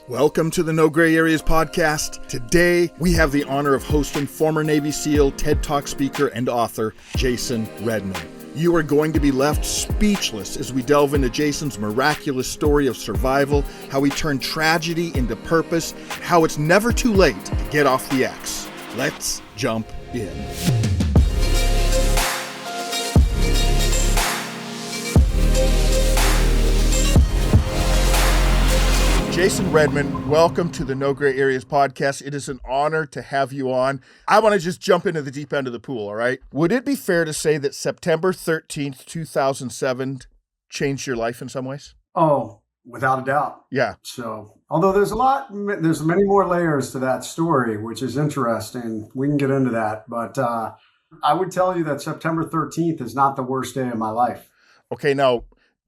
Welcome to the No Gray Areas podcast. Today, we have the honor of hosting former Navy SEAL, TEDTalk speaker, and author, Jason Redman. You are going to be left speechless as we delve into Jason's miraculous story of survival, how he turned tragedy into purpose, and how it's never too late to get off the X. Let's jump in. Jason Redman, welcome to the No Gray Areas podcast. It is an honor to have you on. I want to just jump into the deep end of the pool, all right? Would it be fair to say that September 13th, 2007 changed your life in some ways? Oh, without a doubt. Yeah. So, although there's many more layers to that story, which is interesting. We can get into that. But I would tell you that September 13th is not the worst day of my life. Okay, now,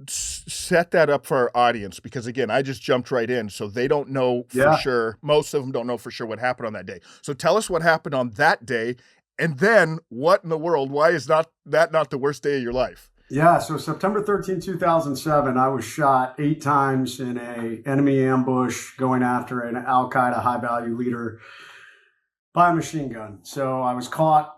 set that up for our audience, because again, I just jumped right in, so they don't know for sure. Most of them don't know for sure what happened on that day. So tell us what happened on that day, and then what in the world, why is that not the worst day of your life? Yeah, so September 13, 2007, I was shot 8 times in a enemy ambush going after an Al-Qaeda high-value leader by a machine gun. So I was caught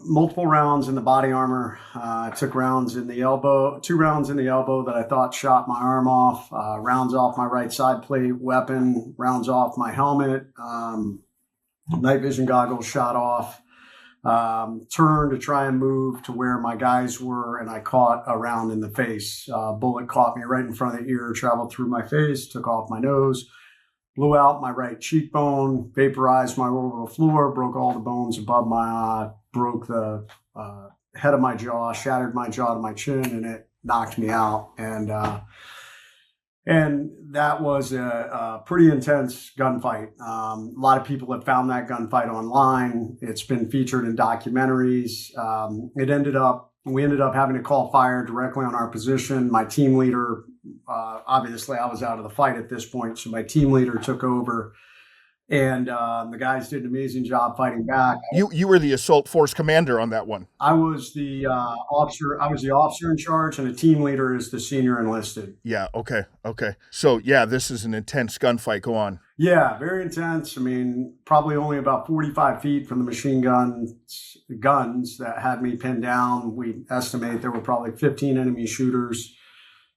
multiple rounds in the body armor. I took rounds in the elbow, 2 rounds in the elbow that I thought shot my arm off, rounds off my right side plate weapon, rounds off my helmet, night vision goggles shot off, turned to try and move to where my guys were, and I caught a round in the face. Bullet caught me right in front of the ear, traveled through my face, took off my nose, blew out my right cheekbone, vaporized my orbital floor, broke all the bones above my eye, broke the head of my jaw, shattered my jaw to my chin, and it knocked me out. And that was a pretty intense gunfight. A lot of people have found that gunfight online. It's been featured in documentaries. We ended up having to call fire directly on our position. My team leader, obviously I was out of the fight at this point, so my team leader took over, and the guys did an amazing job fighting back. You were the assault force commander on that one. I was the officer. I was the officer in charge, and the team leader is the senior enlisted. Yeah. Okay. So yeah, this is an intense gunfight. Go on. Yeah, very intense. I mean, probably only about 45 feet from the machine guns that had me pinned down. We estimate there were probably 15 enemy shooters,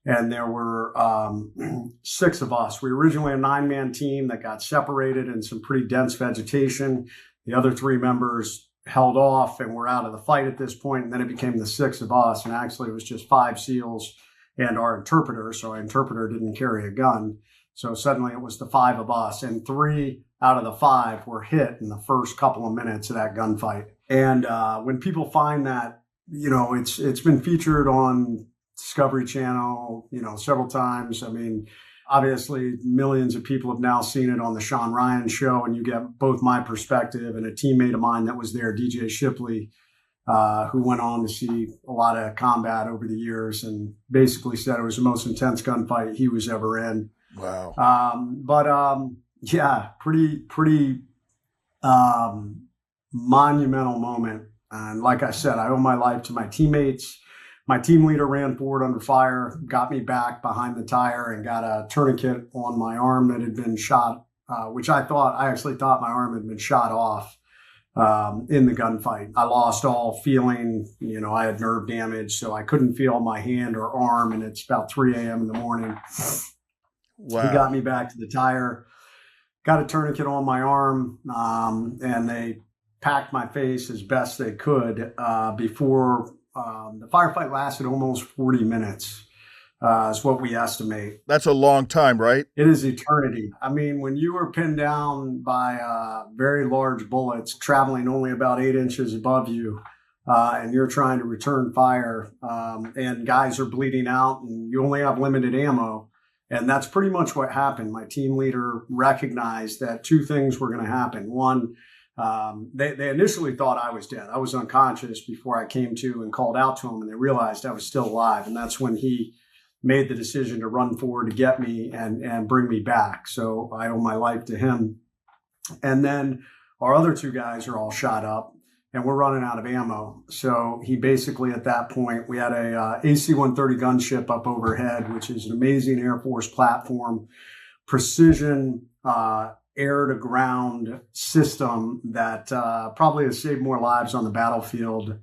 and there were 6 of us. We were originally a 9-man team that got separated in some pretty dense vegetation. The other 3 members held off and were out of the fight at this point, and then it became the 6 of us. And actually, it was just 5 SEALs and our interpreter. So our interpreter didn't carry a gun. So suddenly it was the 5 of us, and 3 out of the 5 were hit in the first couple of minutes of that gunfight. And when people find that, it's been featured on Discovery Channel, several times. I mean, obviously millions of people have now seen it on the Shawn show, and you get both my perspective and a teammate of mine that was there, DJ Shipley, who went on to see a lot of combat over the years and basically said it was the most intense gunfight he was ever in. Wow. Yeah, pretty monumental moment. And like I said, I owe my life to my teammates. My team leader ran forward under fire, got me back behind the tire, and got a tourniquet on my arm that had been shot, which I actually thought my arm had been shot off in the gunfight. I lost all feeling. I had nerve damage, so I couldn't feel my hand or arm, and it's about 3 a.m. in the morning. Wow. He got me back to the tire, got a tourniquet on my arm, and they packed my face as best they could before the firefight lasted almost 40 minutes, is what we estimate. That's a long time, right? It is eternity. I mean, when you were pinned down by very large bullets traveling only about 8 inches above you, and you're trying to return fire, and guys are bleeding out, and you only have limited ammo. And that's pretty much what happened. My team leader recognized that 2 things were going to happen. One, they initially thought I was dead. I was unconscious before I came to and called out to him, and they realized I was still alive. And that's when he made the decision to run forward to get me and bring me back. So I owe my life to him. And then our other 2 guys are all shot up, and we're running out of ammo. So he basically, at that point, we had a AC-130 gunship up overhead, which is an amazing Air Force platform, precision air to ground system that probably has saved more lives on the battlefield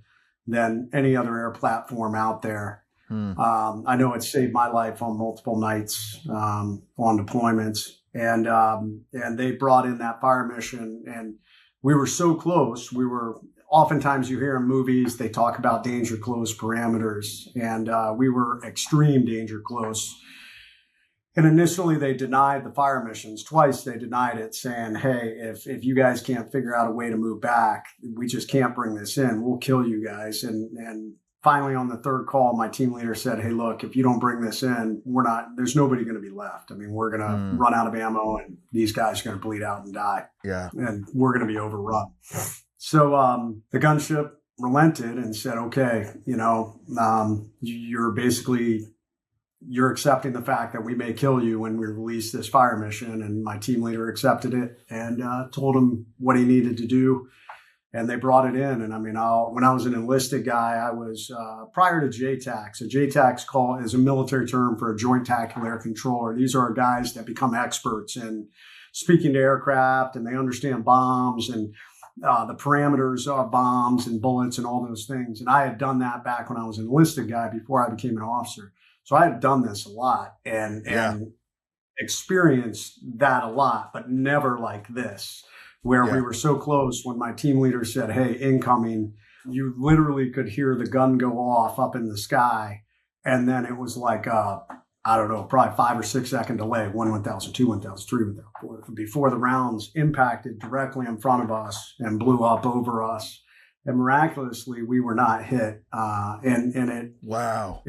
than any other air platform out there. I know it's saved my life on multiple nights on deployments, and they brought in that fire mission, and we were so close. We were oftentimes you hear in movies they talk about danger close parameters, and we were extreme danger close. And initially they denied the fire missions. Twice they denied it, saying, hey, if you guys can't figure out a way to move back, we just can't bring this in. We'll kill you guys. And finally on the third call, my team leader said, hey, look, if you don't bring this in, there's nobody going to be left. I mean, we're going to run out of ammo and these guys are going to bleed out and die. Yeah. And we're going to be overrun. So the gunship relented and said, okay, you're accepting the fact that we may kill you when we release this fire mission. And my team leader accepted it and told him what he needed to do. And they brought it in. And I mean, when I was an enlisted guy, I was prior to JTACs. A JTACs call is a military term for a joint tactical air controller. These are guys that become experts in speaking to aircraft, and they understand bombs and the parameters of bombs and bullets and all those things. And I had done that back when I was an enlisted guy before I became an officer. So I had done this a lot and experienced that a lot, but never like this, where we were so close when my team leader said, hey, incoming, you literally could hear the gun go off up in the sky. And then it was like, I don't know, probably 5 or 6 second delay, 1,000, 2,000, 3,000, 4,000, before the rounds impacted directly in front of us and blew up over us. And miraculously, we were not hit. And it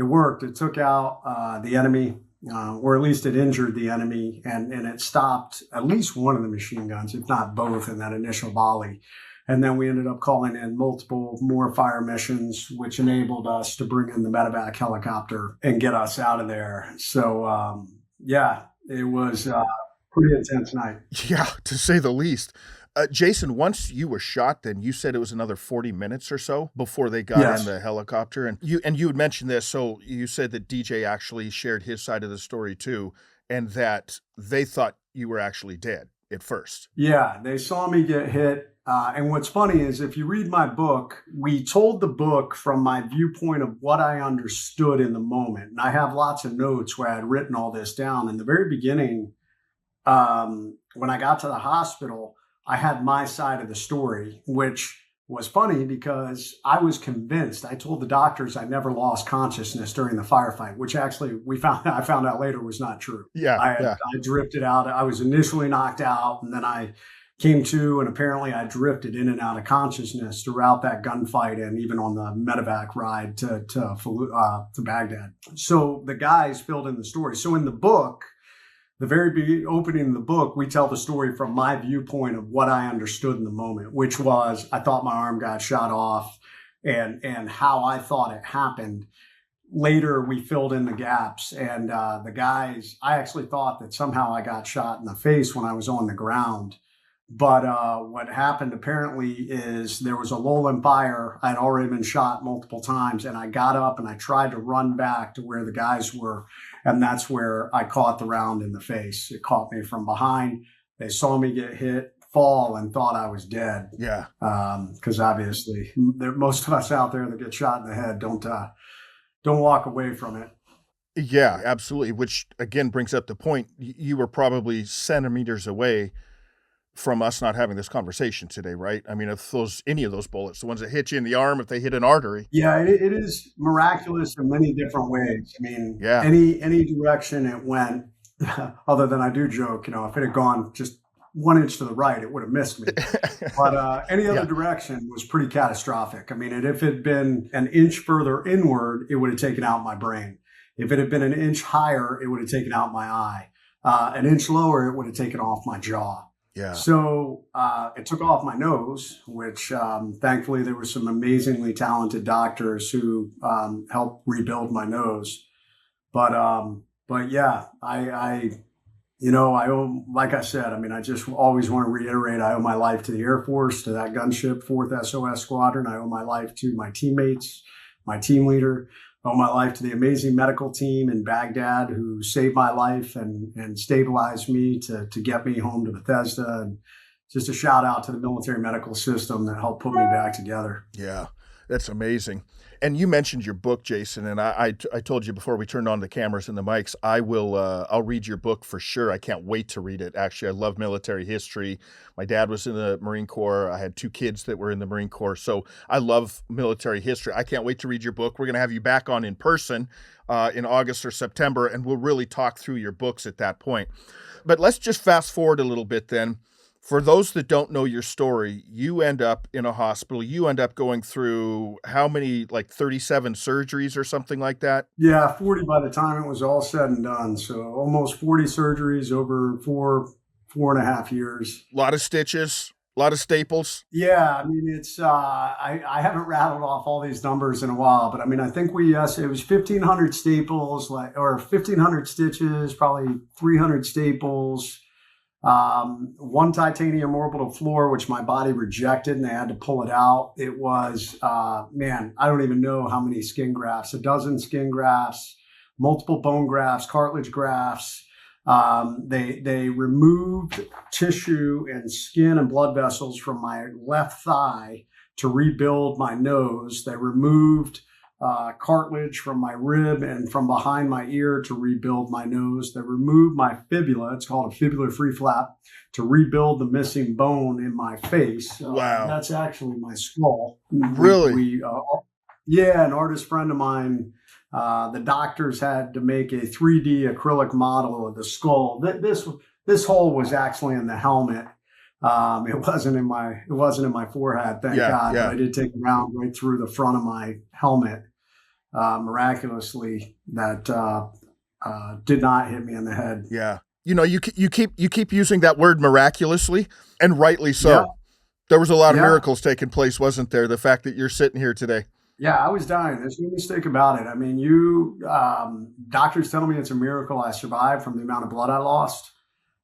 worked. It took out the enemy, or at least it injured the enemy, and it stopped at least one of the machine guns, if not both, in that initial volley. And then we ended up calling in multiple more fire missions, which enabled us to bring in the medevac helicopter and get us out of there. So, it was a pretty intense night. Yeah, to say the least. Jason, once you were shot, then you said it was another 40 minutes or so before they got in the helicopter. And you had mentioned this. So you said that DJ actually shared his side of the story too, and that they thought you were actually dead at first. Yeah, they saw me get hit. And what's funny is if you read my book, we told the book from my viewpoint of what I understood in the moment. And I have lots of notes where I had written all this down. In the very beginning, when I got to the hospital, I had my side of the story, which was funny because I was convinced. I told the doctors I never lost consciousness during the firefight, which actually I found out later was not true. I drifted out. I was initially knocked out, and then I came to, and apparently I drifted in and out of consciousness throughout that gunfight and even on the medevac ride to Baghdad. So the guys filled in the story. So in the book, the very opening of the book, we tell the story from my viewpoint of what I understood in the moment, which was I thought my arm got shot off and how I thought it happened. Later, we filled in the gaps, and the guys, I actually thought that somehow I got shot in the face when I was on the ground. But what happened apparently is there was a lull in fire. I'd already been shot multiple times, and I got up and I tried to run back to where the guys were. And that's where I caught the round in the face. It caught me from behind. They saw me get hit, fall, and thought I was dead. Yeah. Because obviously, most of us out there that get shot in the head don't walk away from it. Yeah, absolutely. Which again brings up the point. You were probably centimeters away from us not having this conversation today, right? I mean, if any of those bullets, the ones that hit you in the arm, if they hit an artery. Yeah, it is miraculous in many different ways. I mean, any direction it went, other than I do joke, if it had gone just 1 inch to the right, it would have missed me. But any other direction was pretty catastrophic. I mean, if it had been an inch further inward, it would have taken out my brain. If it had been an inch higher, it would have taken out my eye. An inch lower, it would have taken off my jaw. Yeah. So it took off my nose, which thankfully there were some amazingly talented doctors who helped rebuild my nose. But yeah, I owe, like I said, I mean, I just always want to reiterate, I owe my life to the Air Force, to that gunship, 4th SOS Squadron. I owe my life to my teammates, my team leader. owe my life to the amazing medical team in Baghdad who saved my life and stabilized me to get me home to Bethesda. And just a shout out to the military medical system that helped put me back together. Yeah, that's amazing. And you mentioned your book, Jason, and I told you before we turned on the cameras and the mics, I'll read your book for sure. I can't wait to read it. Actually, I love military history. My dad was in the Marine Corps. I had 2 kids that were in the Marine Corps. So I love military history. I can't wait to read your book. We're going to have you back on in person in August or September, and we'll really talk through your books at that point. But let's just fast forward a little bit then. For those that don't know your story, you end up in a hospital. You end up going through how many, like 37 surgeries or something like that? Yeah, 40 by the time it was all said and done. So almost 40 surgeries over 4.5 years. A lot of stitches, a lot of staples. Yeah, I mean, it's I haven't rattled off all these numbers in a while, but I mean, I think it was 1,500 staples, or 1,500 stitches, probably 300 staples. 1 titanium orbital floor, which my body rejected and they had to pull it out. It was, man, I don't even know how many skin grafts, 12 skin grafts, multiple bone grafts, cartilage grafts. They removed tissue and skin and blood vessels from my left thigh to rebuild my nose. They removed cartilage from my rib and from behind my ear to rebuild my nose. They removed my fibula. It's called a fibular free flap to rebuild the missing bone in my face. Wow. That's actually my skull. Really? Yeah, an artist friend of mine, the doctors had to make a 3D acrylic model of the skull. This hole was actually in the helmet. It wasn't in my forehead, thank God. Yeah. But I did take a round right through the front of my helmet. Miraculously, that did not hit me in the head. Yeah, you keep using that word miraculously, and rightly so. Yeah. There was a lot of miracles taking place, wasn't there? The fact that you're sitting here today. Yeah, I was dying. There's no mistake about it. I mean, doctors telling me it's a miracle I survived from the amount of blood I lost.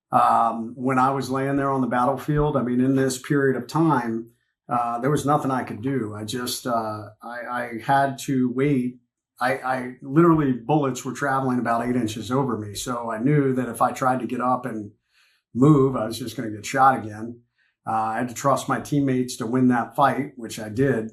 When I was laying there on the battlefield, I mean, in this period of time, there was nothing I could do. I just, I had to wait. I literally, bullets were traveling about 8 inches over me. So I knew that if I tried to get up and move, I was just going to get shot again. I had to trust my teammates to win that fight, which I did.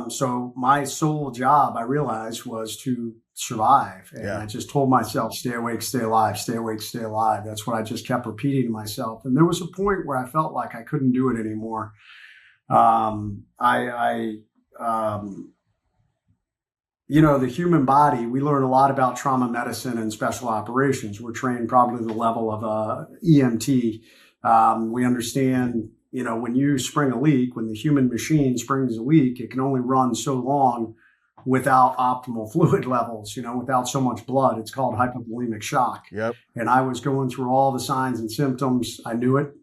So my sole job, I realized, was to survive. And I just told myself, stay awake, stay alive, stay awake, stay alive. That's what I just kept repeating to myself. And there was a point where I felt like I couldn't do it anymore. The human body, we learn a lot about trauma medicine and special operations. We're trained probably to the level of EMT. We understand, when you spring a leak, when the human machine springs a leak, it can only run so long without optimal fluid levels, without so much blood. It's called hypovolemic shock. Yep. And I was going through all the signs and symptoms. I knew it.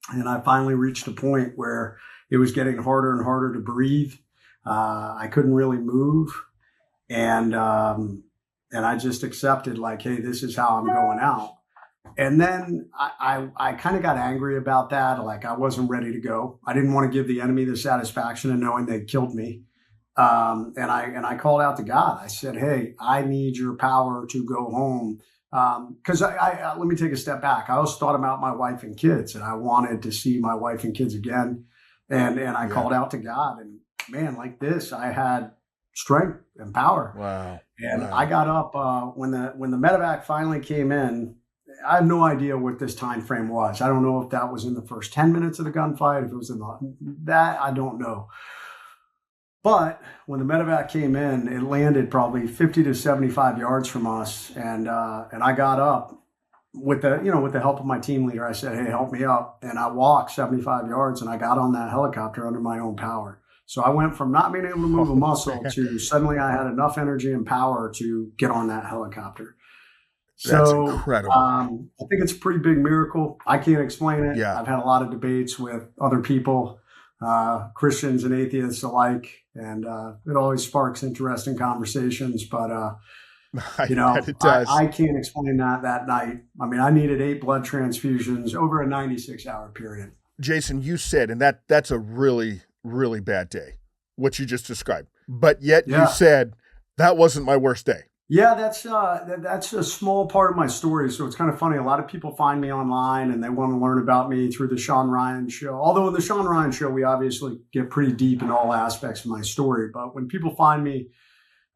And I finally reached a point where it was getting harder and harder to breathe. I couldn't really move. And I just accepted, like, hey, this is how I'm going out. And then I kind of got angry about that. Like, I wasn't ready to go. I didn't want to give the enemy the satisfaction of knowing they killed me. And I called out to God. I said, hey, I need your power to go home. Because let me take a step back. I always thought about my wife and kids, and I wanted to see my wife and kids again. And I called out to God, and man, like this, I had strength and power. Wow. And I got up when the medevac finally came in. I have no idea what this time frame was. I don't know if that was in the first 10 minutes of the gunfight, if it was that, I don't know. But when the medevac came in, it landed probably 50 to 75 yards from us, and I got up with the help of my team leader. I said, "Hey, help me up," and I walked 75 yards, and I got on that helicopter under my own power. So I went from not being able to move a muscle to suddenly I had enough energy and power to get on that helicopter. That's So incredible. I think it's a pretty big miracle. I can't explain it. Yeah. I've had a lot of debates with other people, Christians and atheists alike, and it always sparks interesting conversations. But I bet it does. I can't explain that night. I mean, I needed 8 blood transfusions over a 96-hour period. Jason, you said, and that's a really, really bad day, what you just described. But yet you said, that wasn't my worst day. Yeah, that's a small part of my story. So it's kind of funny. A lot of people find me online and they want to learn about me through the Shawn Ryan show. Although in the Shawn Ryan show, we obviously get pretty deep in all aspects of my story. But when people find me,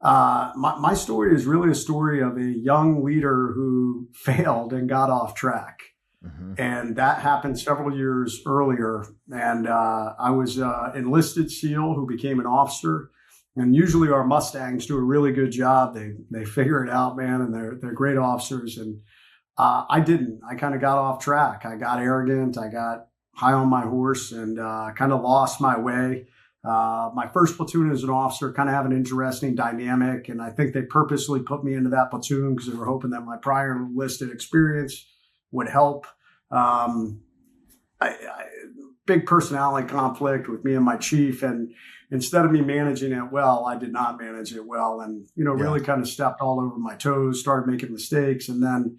my story is really a story of a young leader who failed and got off track. Mm-hmm. And that happened several years earlier. And I was an enlisted SEAL who became an officer. And usually our Mustangs do a really good job. They figure it out, man, and they're great officers. And I didn't. I kind of got off track. I got arrogant. I got high on my horse and kind of lost my way. My first platoon as an officer kind of have an interesting dynamic. And I think they purposely put me into that platoon because they were hoping that my prior enlisted experience would help. Big personality conflict with me and my chief. And instead of me managing it well, I did not manage it well and, really kind of stepped all over my toes, started making mistakes. And then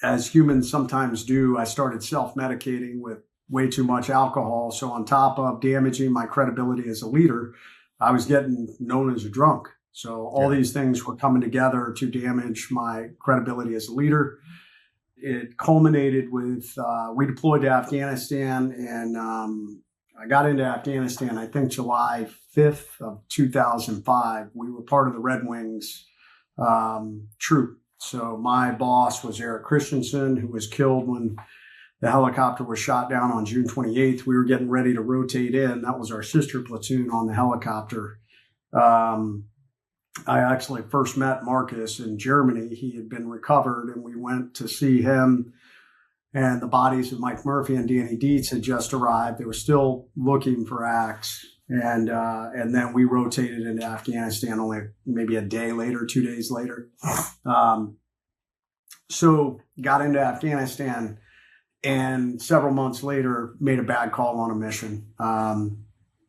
as humans sometimes do, I started self-medicating with way too much alcohol. So on top of damaging my credibility as a leader, I was getting known as a drunk. So all these things were coming together to damage my credibility as a leader. It culminated with, we deployed to Afghanistan and I got into Afghanistan, I think July 5th of 2005. We were part of the Red Wings troop. So my boss was Eric Christensen, who was killed when the helicopter was shot down on June 28th. We were getting ready to rotate in. That was our sister platoon on the helicopter. I actually first met Marcus in Germany. He had been recovered, and we went to see him. And the bodies of Mike Murphy and Danny Dietz had just arrived. They were still looking for Axe. And then we rotated into Afghanistan only maybe a day later, 2 days later. So got into Afghanistan and several months later made a bad call on a mission.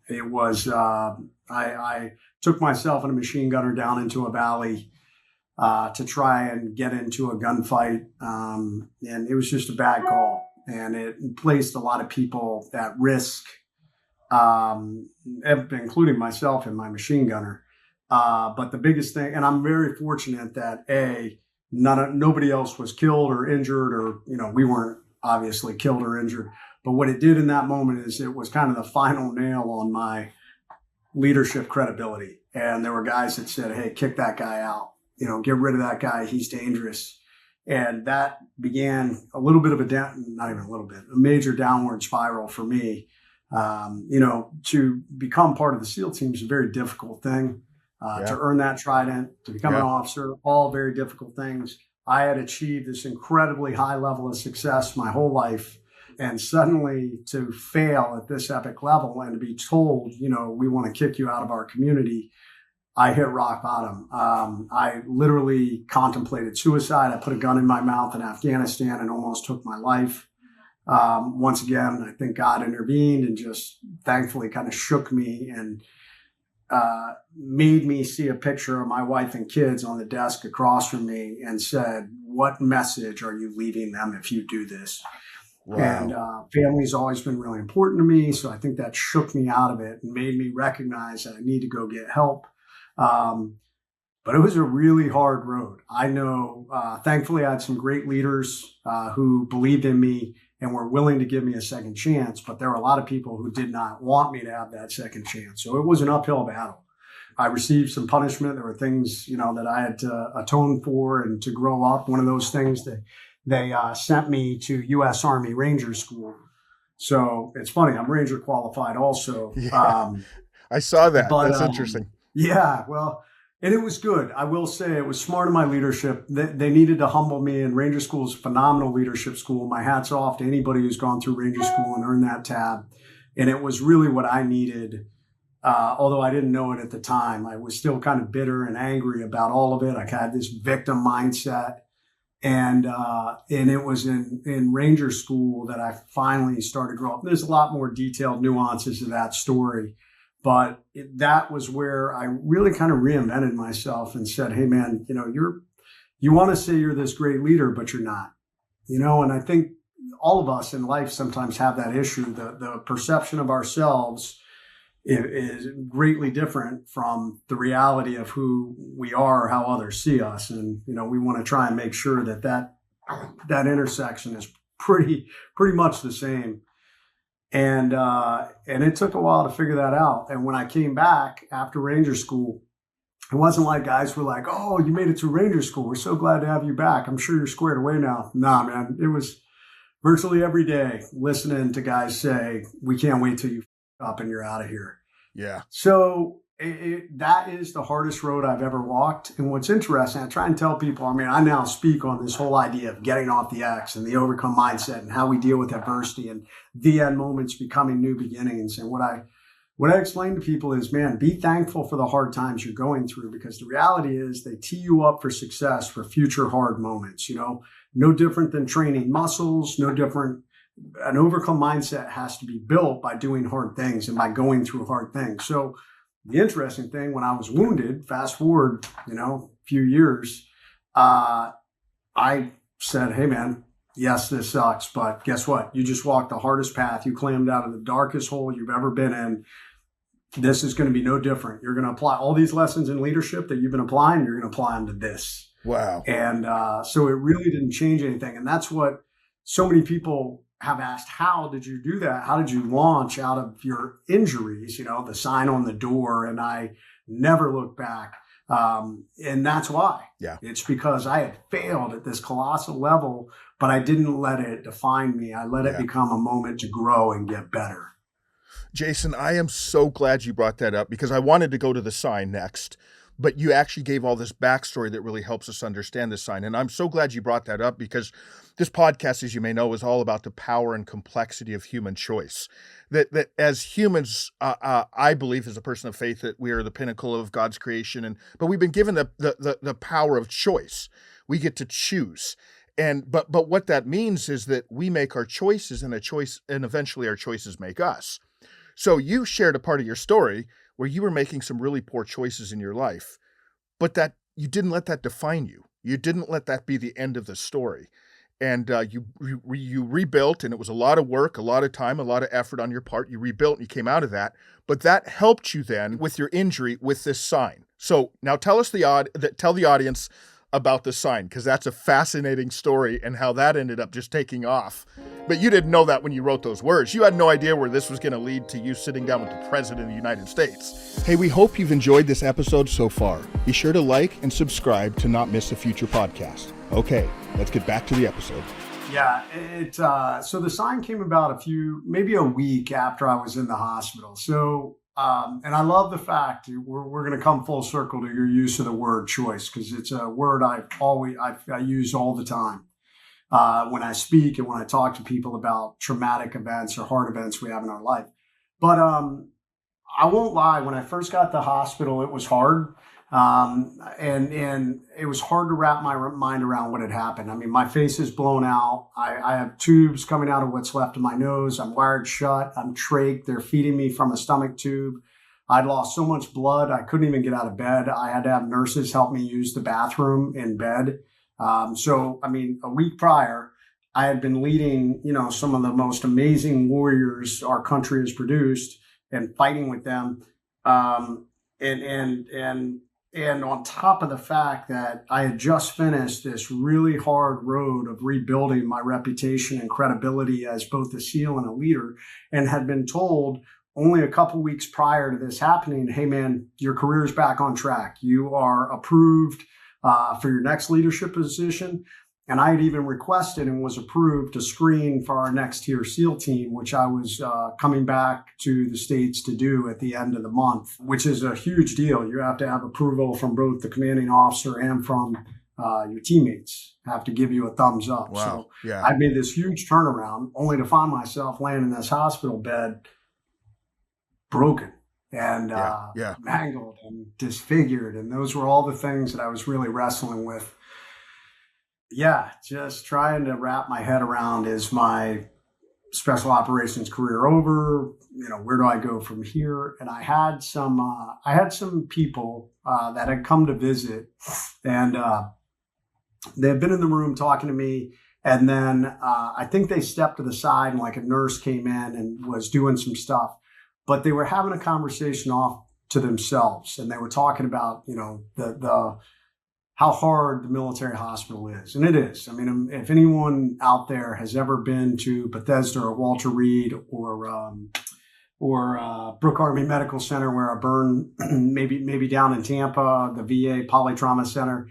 It was, I took myself and a machine gunner down into a valley to try and get into a gunfight. And it was just a bad call. And it placed a lot of people at risk, including myself and my machine gunner. But the biggest thing, and I'm very fortunate that nobody else was killed or injured, or, we weren't obviously killed or injured. But what it did in that moment is it was kind of the final nail on my leadership credibility. And there were guys that said, hey, kick that guy out, get rid of that guy. He's dangerous. And that began a little bit of not even a little bit, a major downward spiral for me. To become part of the SEAL team is a very difficult thing. To earn that Trident, to become an officer, all very difficult things. I had achieved this incredibly high level of success my whole life. And suddenly to fail at this epic level and to be told, we want to kick you out of our community, I hit rock bottom. I literally contemplated suicide. I put a gun in my mouth in Afghanistan and almost took my life. Once again, I think God intervened and just thankfully kind of shook me and made me see a picture of my wife and kids on the desk across from me and said, what message are you leaving them if you do this? Wow. And family's always been really important to me. So I think that shook me out of it and made me recognize that I need to go get help. But it was a really hard road. I know, thankfully, I had some great leaders who believed in me and were willing to give me a second chance. But there were a lot of people who did not want me to have that second chance. So it was an uphill battle. I received some punishment. There were things, that I had to atone for and to grow up. One of those things that they sent me to U.S. Army Ranger School. So it's funny, I'm Ranger qualified also. Yeah, I saw that. That's interesting. Yeah, well, and it was good. I will say it was smart of my leadership. They needed to humble me, and Ranger School is a phenomenal leadership school. My hat's off to anybody who's gone through Ranger School and earned that tab. And it was really what I needed. Although I didn't know it at the time, I was still kind of bitter and angry about all of it. I had this victim mindset. And it was in Ranger School that I finally started growing up. There's a lot more detailed nuances of that story, but that was where I really kind of reinvented myself and said, hey man, you want to say you're this great leader, but you're not, and I think all of us in life sometimes have that issue. The perception of ourselves is greatly different from the reality of who we are or how others see us. And, we want to try and make sure that intersection is pretty much the same. And it took a while to figure that out. And when I came back after Ranger School, it wasn't like guys were like, "Oh, you made it to Ranger School. We're so glad to have you back. I'm sure you're squared away now." Nah, man, it was virtually every day listening to guys say, "We can't wait till you up and you're out of here." Yeah. So that is the hardest road I've ever walked. And what's interesting, I try and tell people, I now speak on this whole idea of getting off the X and the overcome mindset and how we deal with adversity and the end moments becoming new beginnings. And what I explain to people is, man, be thankful for the hard times you're going through, because the reality is they tee you up for success for future hard moments. No different than training muscles, no different. An overcome mindset has to be built by doing hard things and by going through hard things. So the interesting thing, when I was wounded, fast forward, a few years, I said, "Hey man, yes, this sucks, but guess what? You just walked the hardest path. You climbed out of the darkest hole you've ever been in. This is going to be no different. You're going to apply all these lessons in leadership that you've been applying. You're going to apply them to this." Wow. And so it really didn't change anything. And that's what so many people have asked, how did you do that? How did you launch out of your injuries? The sign on the door, and I never looked back. And that's why. Yeah. It's because I had failed at this colossal level, but I didn't let it define me. I let it become a moment to grow and get better. Jason, I am so glad you brought that up, because I wanted to go to the sign next, but you actually gave all this backstory that really helps us understand the sign. And I'm so glad you brought that up, because this podcast, as you may know, is all about the power and complexity of human choice. That as humans, I believe, as a person of faith, that we are the pinnacle of God's creation, but we've been given the power of choice. We get to choose. But what that means is that we make our choices, and eventually our choices make us. So you shared a part of your story where you were making some really poor choices in your life, but that you didn't let that define you. You didn't let that be the end of the story. And you rebuilt, and it was a lot of work, a lot of time, a lot of effort on your part. You rebuilt and you came out of that, but that helped you then with your injury with this sign. So now tell the audience about the sign, because that's a fascinating story and how that ended up just taking off. But you didn't know that when you wrote those words. You had no idea where this was going to lead to you sitting down with the President of the United States. Hey, we hope you've enjoyed this episode so far. Be sure to like and subscribe to not miss a future podcast. Okay, let's get back to the episode. Yeah, so the sign came about maybe a week after I was in the hospital. So, and I love the fact we're going to come full circle to your use of the word choice, because it's a word I use all the time when I speak and when I talk to people about traumatic events or hard events we have in our life. But I won't lie, when I first got to the hospital, it was hard. And it was hard to wrap my mind around what had happened. I mean, my face is blown out. I have tubes coming out of what's left of my nose. I'm wired shut. I'm trached. They're feeding me from a stomach tube. I'd lost so much blood, I couldn't even get out of bed. I had to have nurses help me use the bathroom in bed. So, I mean, a week prior, I had been leading, some of the most amazing warriors our country has produced and fighting with them. And on top of the fact that I had just finished this really hard road of rebuilding my reputation and credibility as both a SEAL and a leader, and had been told only a couple weeks prior to this happening, "Hey man, your career's back on track. You are approved for your next leadership position." And I had even requested and was approved to screen for our next tier SEAL team, which I was coming back to the States to do at the end of the month, which is a huge deal. You have to have approval from both the commanding officer and from your teammates have to give you a thumbs up. Wow. So Yeah. I made this huge turnaround only to find myself laying in this hospital bed broken and mangled and disfigured. And those were all the things that I was really wrestling with. Yeah, just trying to wrap my head around, is my special operations career over? Where do I go from here? And I had some people that had come to visit, and they had been in the room talking to me. And then I think they stepped to the side, and like a nurse came in and was doing some stuff. but they were having a conversation off to themselves. And they were talking about, the how hard the military hospital is. And it is. I mean, if anyone out there has ever been to Bethesda or Walter Reed or Brooke Army Medical Center, where I burn, maybe down in Tampa, the VA Polytrauma Center,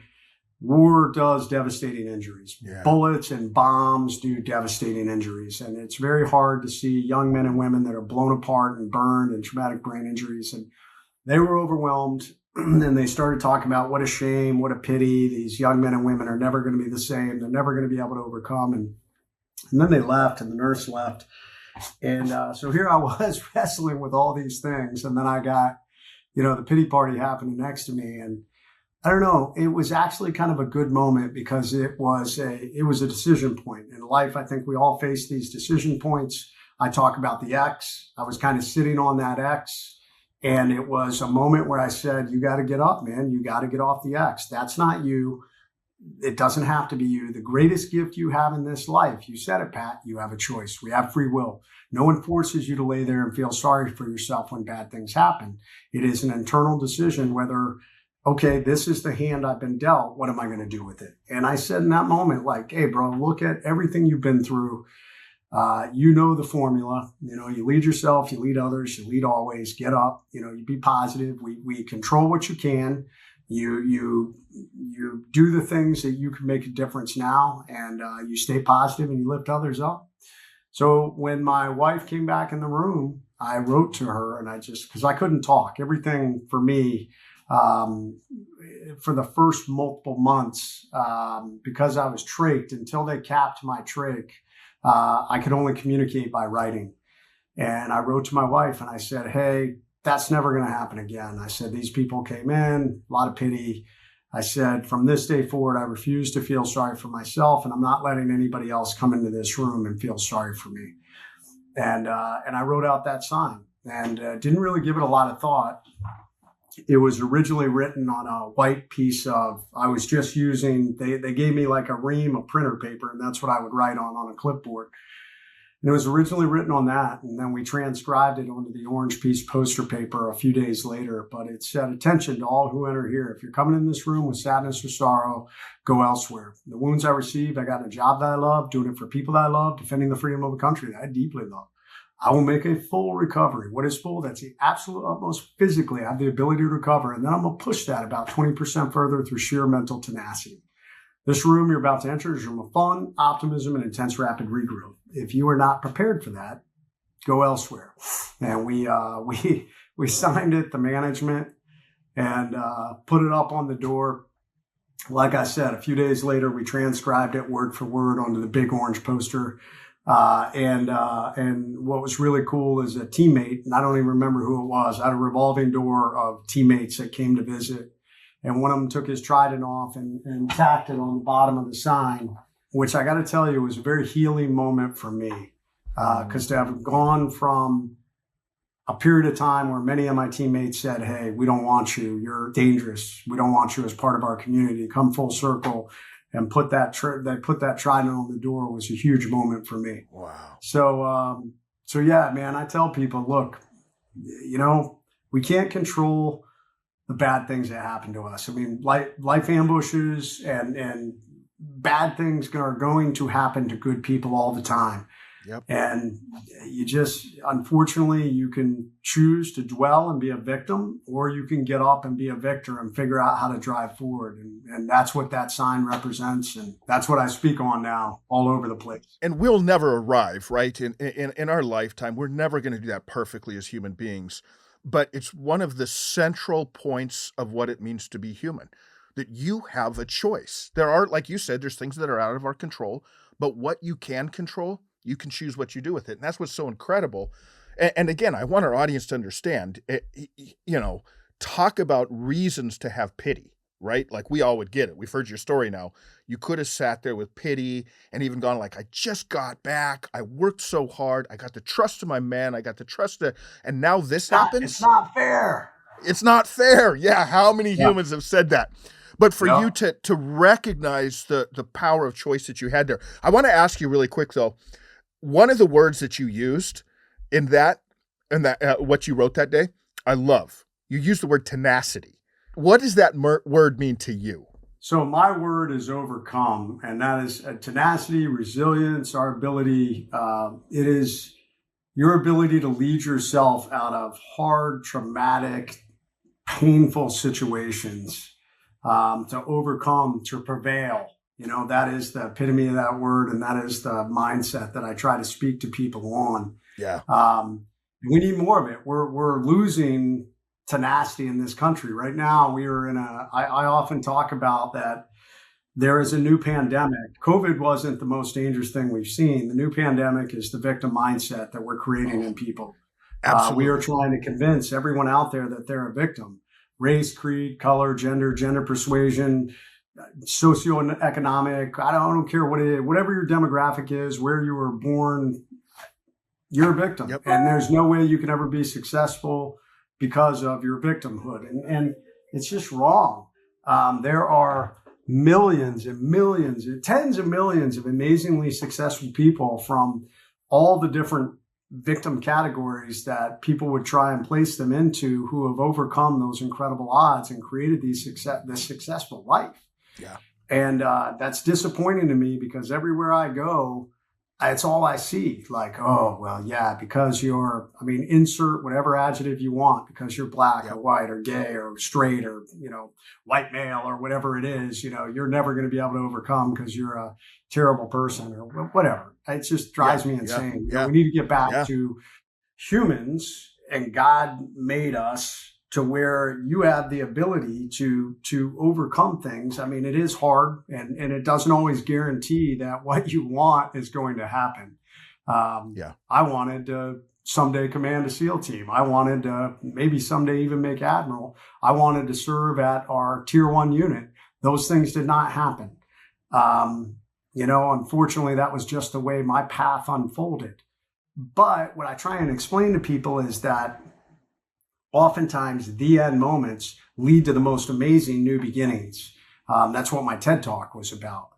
war does devastating injuries. Yeah. Bullets and bombs do devastating injuries. And it's very hard to see young men and women that are blown apart and burned and traumatic brain injuries. And they were overwhelmed. And they started talking about what a shame, what a pity. These young men and women are never going to be the same. They're never going to be able to overcome. And then they left, and the nurse left. And so here I was wrestling with all these things. And then I got, the pity party happening next to me. And I don't know, it was actually kind of a good moment because it was a decision point in life. I think we all face these decision points. I talk about the X. I was kind of sitting on that X. And it was a moment where I said, you got to get up, man. You got to get off the X. That's not you. It doesn't have to be you. The greatest gift you have in this life, you said it, Pat, you have a choice. We have free will. No one forces you to lay there and feel sorry for yourself when bad things happen. It is an internal decision whether, okay, this is the hand I've been dealt. What am I going to do with it? And I said in that moment, like, hey, bro, look at everything you've been through. You know the formula. You lead yourself, you lead others, you lead always. Get up. You be positive. We control what you can. You do the things that you can make a difference now, and you stay positive and you lift others up. So when my wife came back in the room, I wrote to her, and because I couldn't talk. Everything for me, for the first multiple months, because I was trached, until they capped my trach, I could only communicate by writing. And I wrote to my wife and I said, hey, that's never going to happen again. I said, these people came in, a lot of pity. I said, from this day forward, I refuse to feel sorry for myself, and I'm not letting anybody else come into this room and feel sorry for me. And I wrote out that sign and didn't really give it a lot of thought. It was originally written on a white piece of, I was just using, they gave me like a ream of printer paper, and that's what I would write on a clipboard. And it was originally written on that, and then we transcribed it onto the orange piece poster paper a few days later. But it said, attention to all who enter here. If you're coming in this room with sadness or sorrow, go elsewhere. The wounds I received, I got in a job that I love, doing it for people that I love, defending the freedom of a country that I deeply love. I will make a full recovery. What is full? That's the absolute utmost physically. I have the ability to recover. And then I'm going to push that about 20% further through sheer mental tenacity. This room you're about to enter is a room of fun, optimism, and intense rapid regrowth. If you are not prepared for that, go elsewhere. And we signed it, the management, and put it up on the door. Like I said, a few days later, we transcribed it word for word onto the big orange poster. And what was really cool is a teammate, and I don't even remember who it was. I had a revolving door of teammates that came to visit, and one of them took his Trident off and tacked it on the bottom of the sign, which I got to tell you was a very healing moment for me, because to have gone from a period of time where many of my teammates said, hey, we don't want you, you're dangerous, we don't want you as part of our community, come full circle, and put that Trident on the door was a huge moment for me. Wow. So yeah, man, I tell people, look, we can't control the bad things that happen to us. I mean, life ambushes and bad things are going to happen to good people all the time. Yep. And unfortunately, you can choose to dwell and be a victim, or you can get up and be a victor and figure out how to drive forward. And that's what that sign represents. And that's what I speak on now all over the place. And we'll never arrive, right? In our lifetime, we're never going to do that perfectly as human beings. But it's one of the central points of what it means to be human, that you have a choice. There are, like you said, there's things that are out of our control, but what you can control, you can choose what you do with it. And that's what's so incredible. And again, I want our audience to understand, talk about reasons to have pity, right? Like we all would get it. We've heard your story now. You could have sat there with pity and even gone like, I just got back. I worked so hard. I got the trust of my man. I got the trust of, and now this happens. It's not fair. It's not fair. Yeah. How many humans have said that? But for you to recognize the power of choice that you had there, I want to ask you really quick though, one of the words that you used in that And that what you wrote that day, I love. You used the word tenacity. What does that word mean to you? So my word is overcome, and that is tenacity, resilience, our ability. It is your ability to lead yourself out of hard, traumatic, painful situations, to overcome, to prevail. That is the epitome of that word, and that is the mindset that I try to speak to people on. Yeah. We need more of it. We're losing tenacity in this country right now. We are I often talk about that there is a new pandemic. COVID wasn't the most dangerous thing we've seen. The new pandemic is the victim mindset that we're creating in people. Absolutely. We are trying to convince everyone out there that they're a victim. Race, creed, color, gender persuasion, socioeconomic. I don't care what it is, whatever your demographic is, where you were born, you're a victim. Yep. And there's no way you can ever be successful because of your victimhood. And it's just wrong. There are millions and millions, tens of millions of amazingly successful people from all the different victim categories that people would try and place them into, who have overcome those incredible odds and created this successful life. Yeah. And that's disappointing to me, because everywhere I go, it's all I see. Like, oh, well, yeah, because insert whatever adjective you want, because you're black or white or gay or straight or, white male or whatever it is, you're never going to be able to overcome because you're a terrible person or whatever. It just drives me insane. Yeah. We need to get back to humans, and God made us to where you have the ability to overcome things. It is hard, and it doesn't always guarantee that what you want is going to happen. I wanted to someday command a SEAL team. I wanted to maybe someday even make admiral. I wanted to serve at our tier 1 unit. Those things did not happen. Unfortunately, that was just the way my path unfolded. But what I try and explain to people is that oftentimes the end moments lead to the most amazing new beginnings. That's what my TED Talk was about.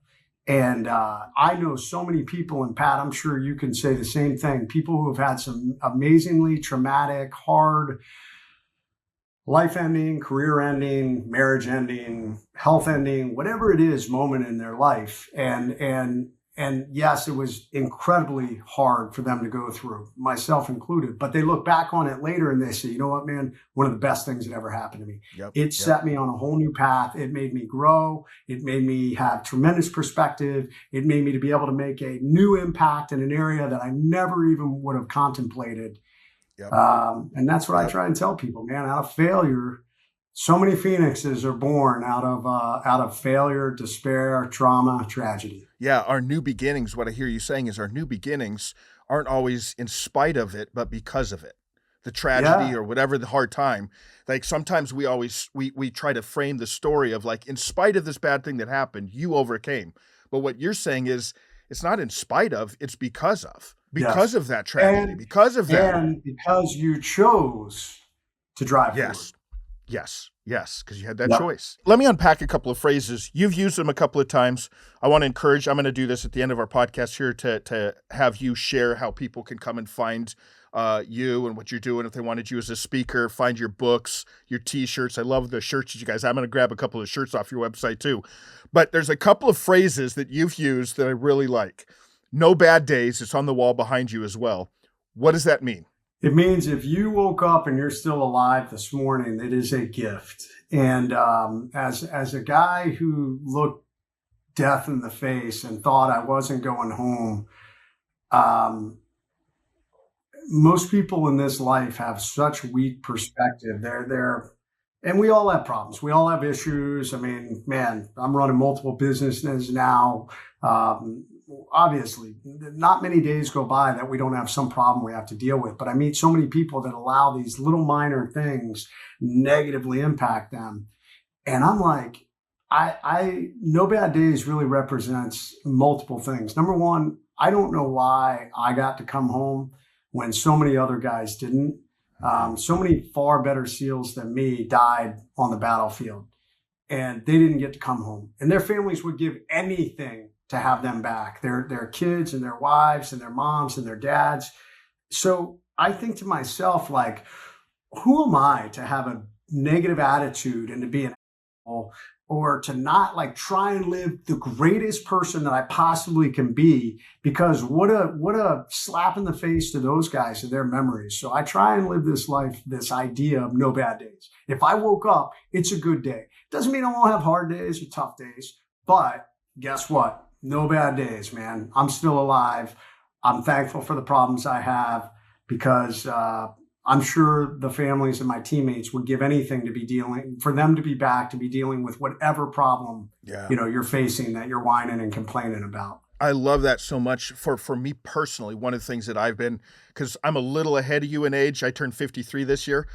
And I know so many people, and Pat, I'm sure you can say the same thing, people who have had some amazingly traumatic, hard, life-ending, career-ending, marriage-ending, health-ending, whatever it is, moment in their life. And yes, it was incredibly hard for them to go through, myself included. But they look back on it later and they say, you know what, man, one of the best things that ever happened to me. It set me on a whole new path. It made me grow. It made me have tremendous perspective. It made me to be able to make a new impact in an area that I never even would have contemplated. And that's what I try and tell people, man. Out of failure, so many phoenixes are born out of failure, despair, trauma, tragedy. Yeah, our new beginnings, what I hear you saying is our new beginnings aren't always in spite of it, but because of it. The tragedy or whatever, the hard time. Like sometimes we try to frame the story of like, in spite of this bad thing that happened, you overcame. But what you're saying is it's not in spite of, it's because of. Because of that tragedy, because of that. And because you chose to drive forward. Yes, because you had that choice. Let me unpack a couple of phrases. You've used them a couple of times. I want to encourage, I'm going to do this at the end of our podcast here to have you share how people can come and find you and what you're doing. If they wanted you as a speaker, find your books, your t-shirts. I love the shirts that you guys, I'm going to grab a couple of shirts off your website too. But there's a couple of phrases that you've used that I really like. No bad days. It's on the wall behind you as well. What does that mean? It means if you woke up and you're still alive this morning, it is a gift. And as a guy who looked death in the face and thought I wasn't going home, most people in this life have such weak perspective. And we all have problems. We all have issues. I'm running multiple businesses now. Obviously, not many days go by that we don't have some problem we have to deal with. But I meet so many people that allow these little minor things negatively impact them. And I'm like, I no bad days really represents multiple things. Number one, I don't know why I got to come home when so many other guys didn't. So many far better SEALs than me died on the battlefield, and they didn't get to come home. And their families would give anything to have them back, their kids and their wives and their moms and their dads. So I think to myself, like, who am I to have a negative attitude and to be an asshole, or to not like try and live the greatest person that I possibly can be? Because what a slap in the face to those guys and their memories. So I try and live this life, this idea of no bad days. If I woke up, it's a good day. Doesn't mean I won't have hard days or tough days, but guess what? No bad days, man. I'm still alive. I'm thankful for the problems I have, because I'm sure the families of my teammates would give anything for them to be back, to be dealing with whatever problem, you're facing, that you're whining and complaining about. I love that so much. For me personally, one of the things that I've been, because I'm a little ahead of you in age, I turned 53 this year.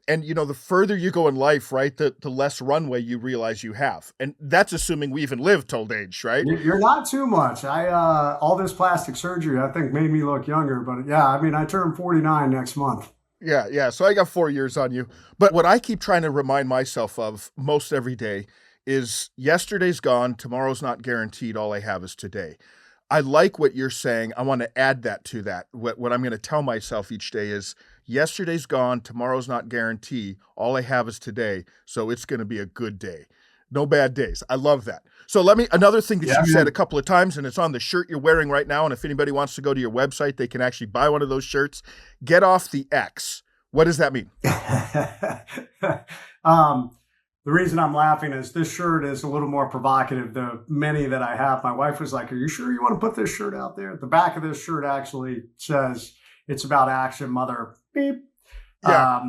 And, the further you go in life, right, the less runway you realize you have. And that's assuming we even live till old age, right? You're not too much. All this plastic surgery, I think, made me look younger. But yeah, I mean, I turn 49 next month. Yeah. So I got 4 years on you. But what I keep trying to remind myself of most every day is yesterday's gone, tomorrow's not guaranteed, all I have is today. I like what you're saying. I want to add that to that. What I'm going to tell myself each day is yesterday's gone, tomorrow's not guaranteed, all I have is today, so it's going to be a good day. No bad days. I love that. So another thing that you said a couple of times, and it's on the shirt you're wearing right now, and if anybody wants to go to your website, they can actually buy one of those shirts. Get off the X. What does that mean? The reason I'm laughing is this shirt is a little more provocative than many that I have. My wife was like, "Are you sure you want to put this shirt out there?" The back of this shirt actually says, "It's about action, mother." Beep. Yeah.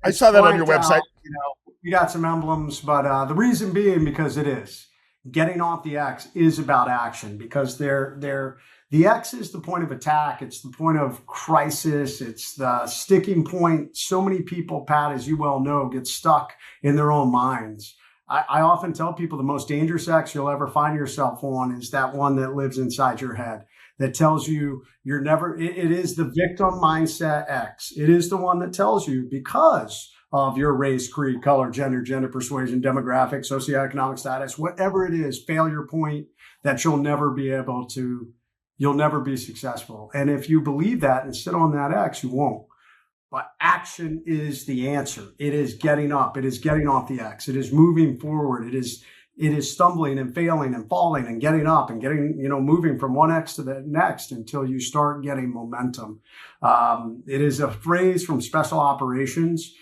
I saw that on your website. We got some emblems, but the reason being because it is. Getting off the X is about action, because the X is the point of attack. It's the point of crisis. It's the sticking point. So many people, Pat, as you well know, get stuck in their own minds. I often tell people the most dangerous X you'll ever find yourself on is that one that lives inside your head, that tells you you're never, it is the victim mindset X. It is the one that tells you, because of your race, creed, color, gender persuasion, demographic, socioeconomic status, whatever it is, failure point, that you'll never be successful. And if you believe that and sit on that X, you won't. But action is the answer. It is getting up. It is getting off the X. It is moving forward. It is stumbling and failing and falling and getting up and moving from one X to the next until you start getting momentum. It is a phrase from special operations.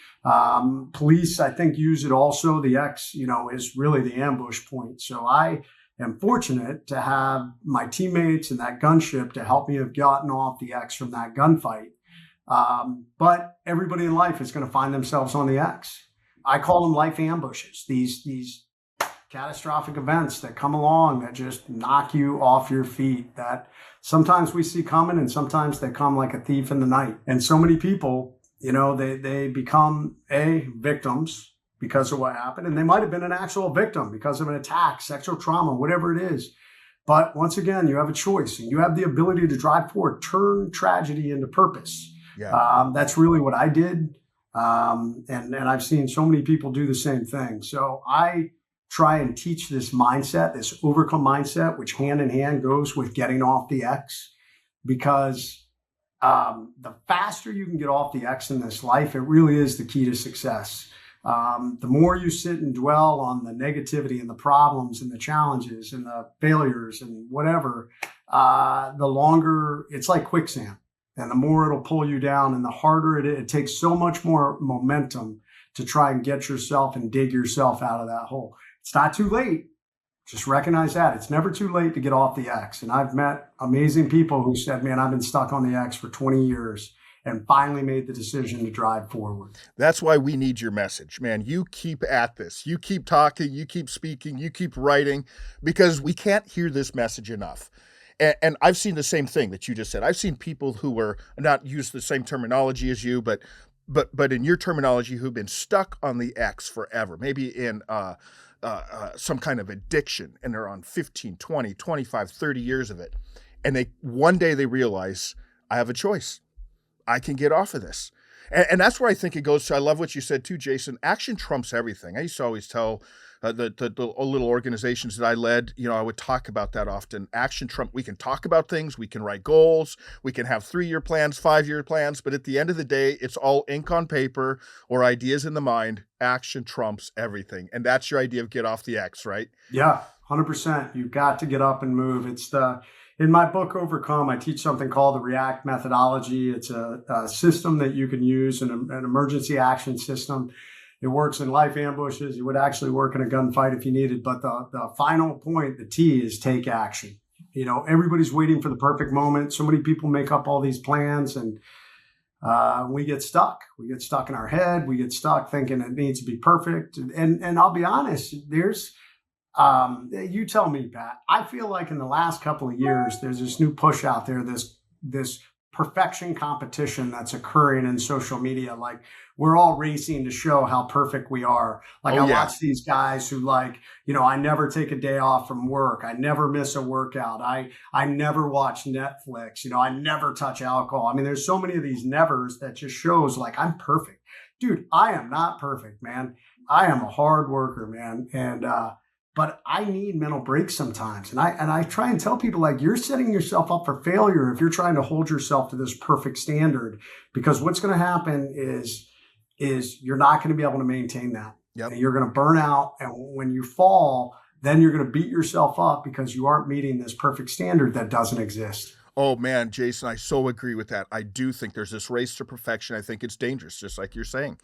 Police, I think, use it also. The X, is really the ambush point. So I am fortunate to have my teammates and that gunship to help me have gotten off the X from that gunfight. But everybody in life is going to find themselves on the X. I call them life ambushes. These catastrophic events that come along that just knock you off your feet, that sometimes we see coming and sometimes they come like a thief in the night. And so many people, they become victims because of what happened. And they might have been an actual victim because of an attack, sexual trauma, whatever it is. But once again, you have a choice and you have the ability to drive forward, turn tragedy into purpose. Yeah. That's really what I did. And I've seen so many people do the same thing. So I try and teach this mindset, this overcome mindset, which hand in hand goes with getting off the X, because the faster you can get off the X in this life, it really is the key to success. The more you sit and dwell on the negativity and the problems and the challenges and the failures and whatever, the longer it's like quicksand. And the more it'll pull you down, and the harder it takes so much more momentum to try and get yourself and dig yourself out of that hole. It's not too late. Just recognize that. It's never too late to get off the X. And I've met amazing people who said, "Man, I've been stuck on the X for 20 years and finally made the decision to drive forward." That's why we need your message, man. You keep at this. You keep talking, you keep speaking, you keep writing, because we can't hear this message enough. And I've seen the same thing that you just said. I've seen people who were not use the same terminology as you, but in your terminology, who've been stuck on the X forever, maybe in some kind of addiction, and they're on 15, 20, 25, 30 years of it. And one day they realize, I have a choice. I can get off of this. And that's where I think it goes to. I love what you said too, Jason. Action trumps everything. I used to always tell the little organizations that I led, I would talk about that often. Action trump. We can talk about things. We can write goals. We can have 3-year plans, 5-year plans. But at the end of the day, it's all ink on paper or ideas in the mind. Action trumps everything. And that's your idea of get off the X, right? Yeah, 100%. You've got to get up and move. In my book, Overcome, I teach something called the REACT methodology. It's a system that you can use, an emergency action system. It works in life ambushes. It would actually work in a gunfight if you needed. But the final point, the T, is take action. Everybody's waiting for the perfect moment. So many people make up all these plans, and we get stuck. We get stuck in our head. We get stuck thinking it needs to be perfect. And I'll be honest, you tell me, Pat, I feel like in the last couple of years, there's this new push out there, this perfection competition that's occurring in social media. Like, we're all racing to show how perfect we are. Like, watch these guys who I never take a day off from work. I never miss a workout. I never watch Netflix. I never touch alcohol. I mean, there's so many of these nevers that just shows like I'm perfect. Dude, I am not perfect, man. I am a hard worker, man. But I need mental breaks sometimes. And I try and tell people, like, you're setting yourself up for failure if you're trying to hold yourself to this perfect standard, because what's going to happen is you're not going to be able to maintain that. Yep. And you're going to burn out. And when you fall, then you're going to beat yourself up because you aren't meeting this perfect standard that doesn't exist. Oh man, Jason, I so agree with that. I do think there's this race to perfection. I think it's dangerous, just like you're saying.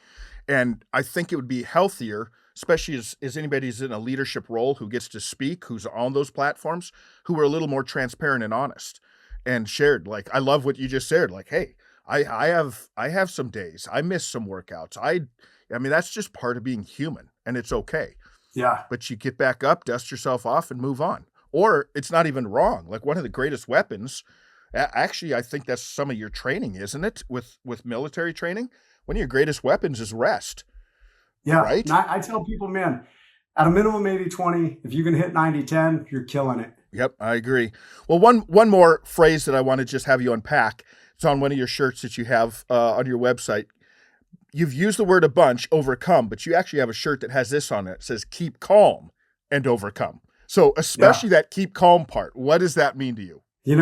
And I think it would be healthier, especially as anybody's in a leadership role who gets to speak, who's on those platforms, who are a little more transparent and honest and shared. Like, I love what you just said. Like, hey, I have some days, I miss some workouts. I mean, that's just part of being human, and it's okay. Yeah. But you get back up, dust yourself off, and move on. Or it's not even wrong. Like, one of the greatest weapons, actually, I think that's some of your training, isn't it? With military training, one of your greatest weapons is rest. Yeah. Right. And I tell people, man, at a minimum 80-20, if you can hit 90-10, you're killing it. Yep, I agree. Well, one more phrase that I want to just have you unpack. It's on one of your shirts that you have on your website. You've used the word a bunch, overcome, but you actually have a shirt that has this on it. It says, keep calm and overcome. So especially that keep calm part, what does that mean to you? We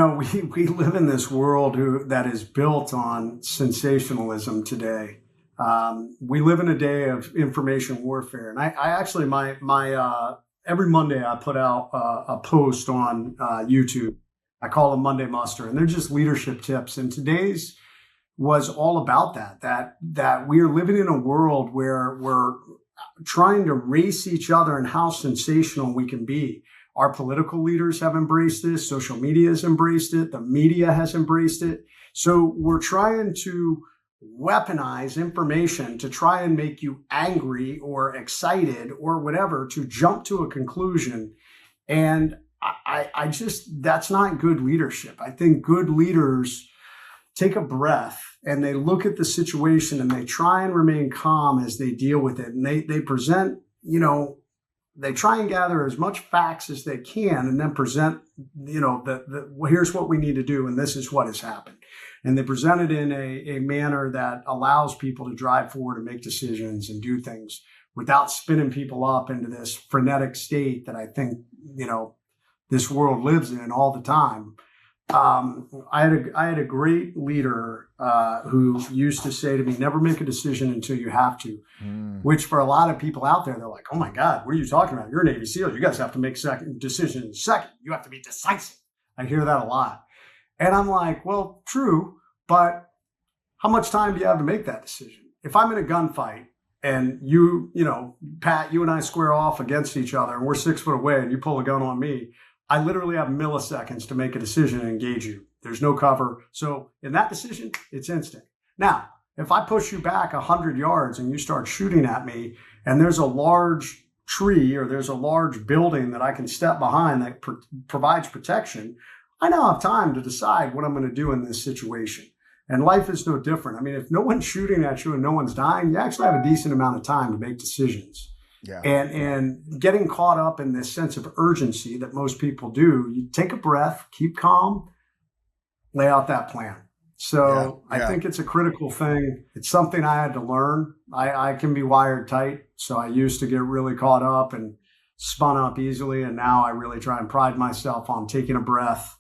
live in this world that is built on sensationalism today. We live in a day of information warfare. And I actually, my every Monday I put out a post on YouTube. I call them Monday Muster, and they're just leadership tips. And today's was all about that we are living in a world where we're trying to race each other and how sensational we can be. Our political leaders have embraced this. Social media has embraced it. The media has embraced it. So we're trying to weaponize information to try and make you angry or excited or whatever to jump to a conclusion. And I just, that's not good leadership. I think good leaders take a breath and they look at the situation and they try and remain calm as they deal with it. And they present, they try and gather as much facts as they can and then present, here's what we need to do and this is what has happened. And they present it in a manner that allows people to drive forward and make decisions and do things without spinning people up into this frenetic state that I think, this world lives in all the time. I had a great leader who used to say to me, never make a decision until you have to, which for a lot of people out there, they're like, oh my God, what are you talking about? You're a Navy SEAL. You guys have to make decisions second. You have to be decisive. I hear that a lot. And I'm like, well, true, but how much time do you have to make that decision? If I'm in a gunfight and Pat, you and I square off against each other and we're 6 foot away and you pull a gun on me, I literally have milliseconds to make a decision and engage you. There's no cover. So in that decision, it's instant. Now, if I push you back 100 yards and you start shooting at me and there's a large tree or there's a large building that I can step behind that provides protection, I now have time to decide what I'm going to do in this situation. And life is no different. I mean, if no one's shooting at you and no one's dying, you actually have a decent amount of time to make decisions. Yeah. And getting caught up in this sense of urgency that most people do, you take a breath, keep calm, lay out that plan. So I think it's a critical thing. It's something I had to learn. I can be wired tight. So I used to get really caught up and spun up easily. And now I really try and pride myself on taking a breath,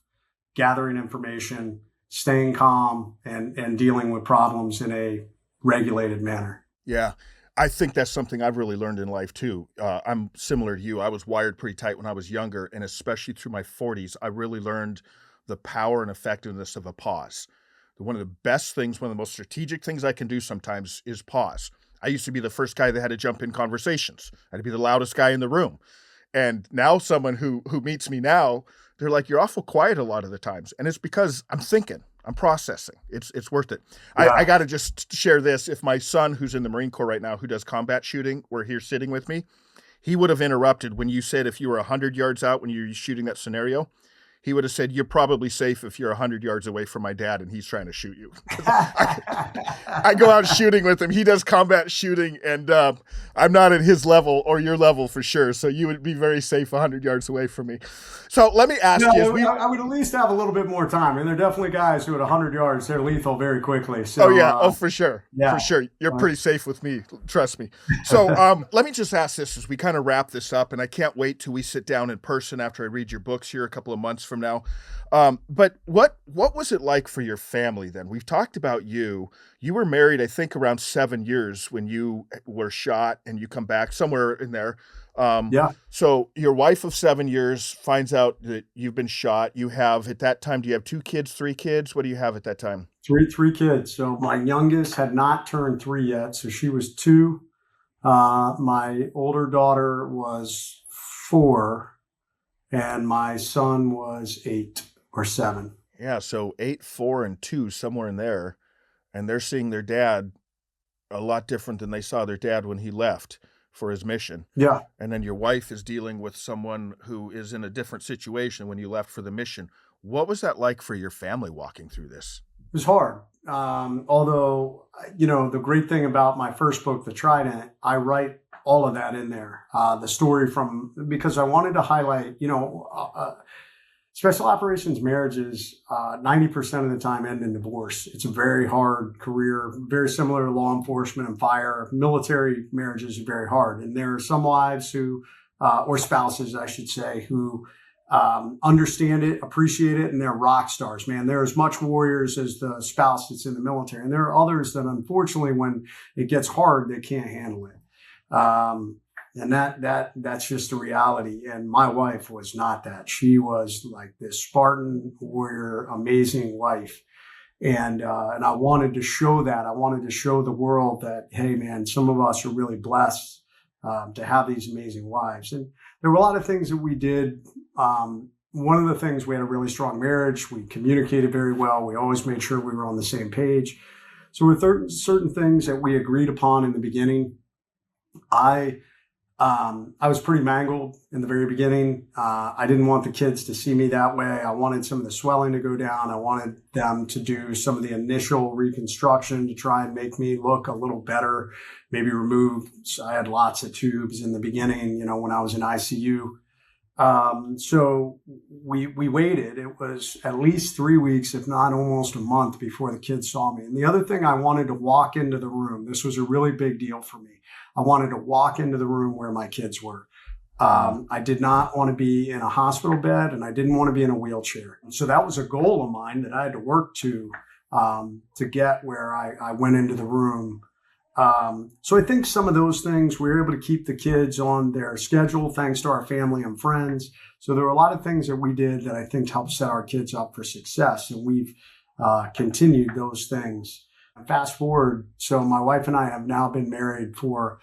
gathering information, staying calm, and dealing with problems in a regulated manner. Yeah. I think that's something I've really learned in life too. I'm similar to you. I was wired pretty tight when I was younger, and especially through my 40s, I really learned the power and effectiveness of a pause. One of the best things, one of the most strategic things I can do sometimes is pause. I used to be the first guy that had to jump in conversations. I had to be the loudest guy in the room. And now someone who meets me now, they're like, "You're awful quiet a lot of the times." And it's because I'm thinking, I'm processing. It's worth it. Yeah. I got to just share this. If my son, who's in the Marine Corps right now, who does combat shooting, were here sitting with me, he would have interrupted when you said if you were 100 yards out when you're shooting that scenario. He would have said, "You're probably safe if you're 100 yards away from my dad and he's trying to shoot you." I go out shooting with him. He does combat shooting, and I'm not at his level or your level for sure. So you would be very safe 100 yards away from me. So let me ask you. I would at least have a little bit more time. And there are definitely guys who at 100 yards, they're lethal very quickly. So, for sure. Yeah. For sure. You're pretty safe with me. Trust me. So let me just ask this as we kind of wrap this up. And I can't wait till we sit down in person after I read your books here a couple of months from now. But what was it like for your family then? We've talked about you. You were married, I think, around 7 years when you were shot, and you come back somewhere in there. So your wife of 7 years finds out that you've been shot. You have, at that time, do you have 2 kids, 3 kids? What do you have at that time? Three kids. So my youngest had not turned 3 yet. So she was 2. My older daughter was 4. And my son was 8 or 7. Yeah, so 8, 4, and 2, somewhere in there. And they're seeing their dad a lot different than they saw their dad when he left for his mission. Yeah. And then your wife is dealing with someone who is in a different situation when you left for the mission. What was that like for your family walking through this? It was hard. Although, the great thing about my first book, The Trident, I write all of that in there. The story because I wanted to highlight, special operations marriages, 90% of the time end in divorce. It's a very hard career, very similar to law enforcement and fire. Military marriages are very hard. And there are some wives who, or spouses, I should say, who understand it, appreciate it, and they're rock stars, man. They're as much warriors as the spouse that's in the military. And there are others that, unfortunately, when it gets hard, they can't handle it. And that's just a reality. And my wife was not that. She was like this Spartan warrior, amazing wife. And I wanted to show that. I wanted to show the world that, hey, man, some of us are really blessed to have these amazing wives. And there were a lot of things that we did. One of the things, we had a really strong marriage. We communicated very well. We always made sure we were on the same page. So with certain things that we agreed upon in the beginning, I was pretty mangled in the very beginning. I didn't want the kids to see me that way. I wanted some of the swelling to go down. I wanted them to do some of the initial reconstruction to try and make me look a little better, maybe remove. So I had lots of tubes in the beginning, when I was in ICU. So we waited. It was at least 3 weeks, if not almost a month, before the kids saw me. And the other thing, I wanted to walk into the room. This was a really big deal for me. I wanted to walk into the room where my kids were. I did not want to be in a hospital bed, and I didn't want to be in a wheelchair. So that was a goal of mine that I had to work to get where I went into the room. So I think some of those things, we were able to keep the kids on their schedule thanks to our family and friends. So there were a lot of things that we did that I think helped set our kids up for success. And we've continued those things. Fast forward, so my wife and I have now been married for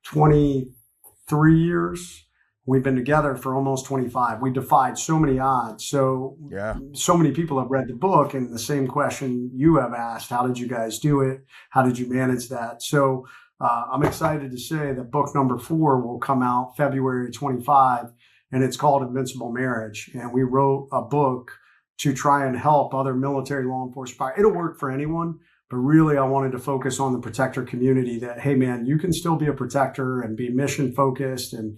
23 years. We've been together for almost 25. We defied so many odds. So many people have read the book, and the same question you have asked: how did you guys do it? How did you manage that? So I'm excited to say that book number 4 will come out February 25, and it's called Invincible Marriage. And we wrote a book to try and help other military law enforcement. It'll work for anyone, but really I wanted to focus on the protector community, that, hey man, you can still be a protector and be mission focused and,